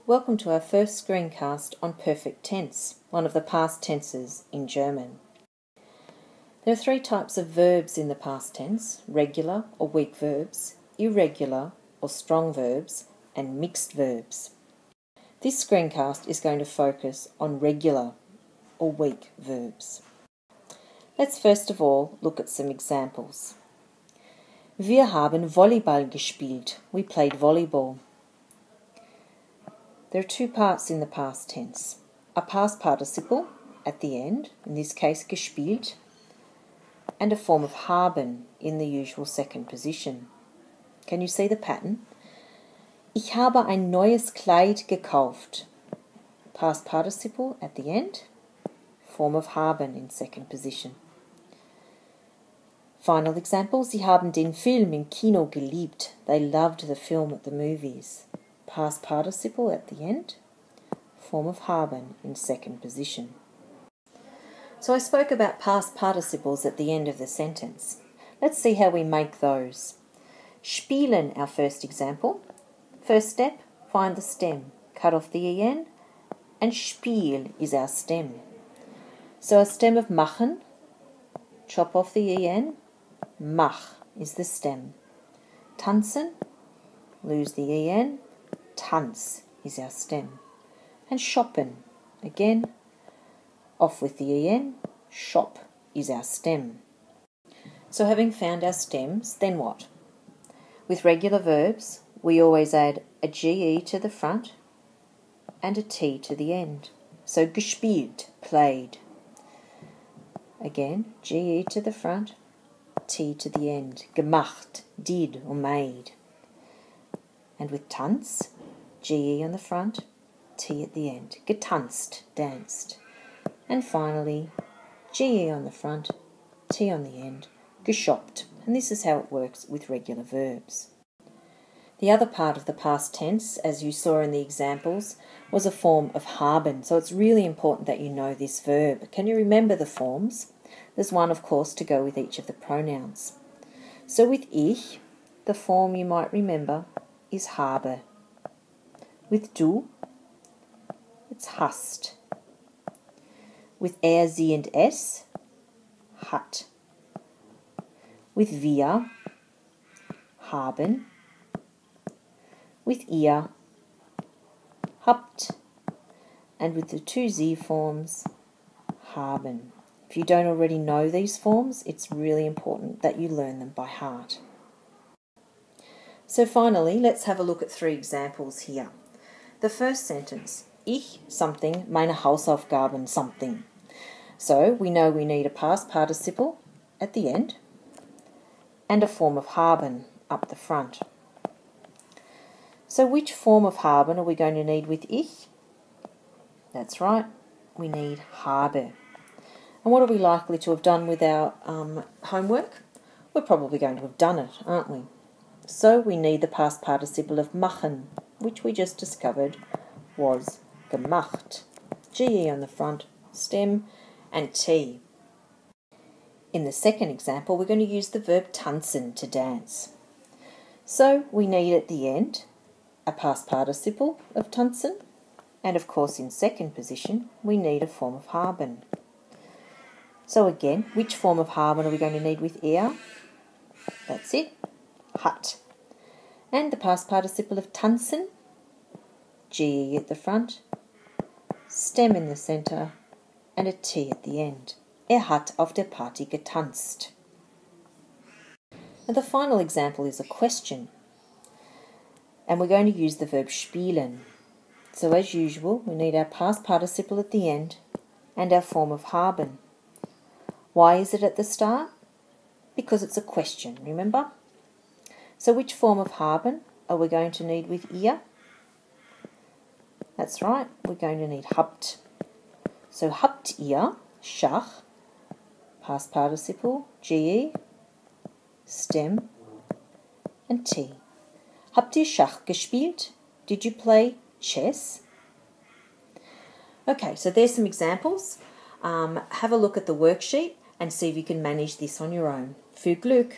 Welcome to our first screencast on perfect tense, one of the past tenses in German. There are three types of verbs in the past tense: regular or weak verbs, irregular or strong verbs, and mixed verbs. This screencast is going to focus on regular or weak verbs. Let's first of all look at some examples. Wir haben Volleyball gespielt. We played volleyball. There are two parts in the past tense: a past participle at the end, in this case gespielt, and a form of haben in the usual second position. Can you see the pattern? Ich habe ein neues Kleid gekauft. Past participle at the end, form of haben in second position. Final example, Sie haben den Film im Kino geliebt. They loved the film at the movies. Past participle at the end, form of haben in second position. So I spoke about past participles at the end of the sentence. Let's see how we make those. Spielen, our first example. First step, find the stem. Cut off the en, and Spiel is our stem. So a stem of machen, chop off the en, mach is the stem. Tanzen, lose the en, Tanz is our stem. And shoppen, again, off with the en, shop is our stem. So having found our stems, then what? With regular verbs, we always add a ge to the front and a t to the end. So gespielt, played. Again, ge to the front, t to the end. Gemacht, did or made. And with tanz, ge on the front, t at the end. Getanzt, danced. And finally, ge on the front, t on the end. Geshoppt. And this is how it works with regular verbs. The other part of the past tense, as you saw in the examples, was a form of haben. So it's really important that you know this verb. Can you remember the forms? There's one, of course, to go with each of the pronouns. So with ich, the form you might remember is habe. With du, it's hast. With er, sie and es, hat. With wir, haben. With ihr, habt. And with the two sie forms, haben. If you don't already know these forms, it's really important that you learn them by heart. So finally, let's have a look at three examples here. The first sentence, ich something, meine Hausaufgaben something. So we know we need a past participle at the end and a form of haben up the front. So which form of haben are we going to need with ich? That's right, we need habe. And what are we likely to have done with our homework? We're probably going to have done it, aren't we? So we need the past participle of machen, which we just discovered was gemacht. Ge on the front, stem, and t. In the second example, we're going to use the verb tanzen, to dance. So we need at the end a past participle of tanzen, and of course in second position we need a form of haben. So again, which form of haben are we going to need with er? That's it, hat. And the past participle of tanzen, ge at the front, stem in the centre, and a t at the end. Er hat auf der Party getanzt. And the final example is a question. And we're going to use the verb spielen. So as usual, we need our past participle at the end and our form of haben. Why is it at the start? Because it's a question, remember? So which form of haben are we going to need with ihr? That's right, we're going to need habt. So habt ihr Schach, past participle, ge, stem, and t. Habt ihr Schach gespielt? Did you play chess? Okay, so there's some examples. Have a look at the worksheet and see if you can manage this on your own. Viel Glück!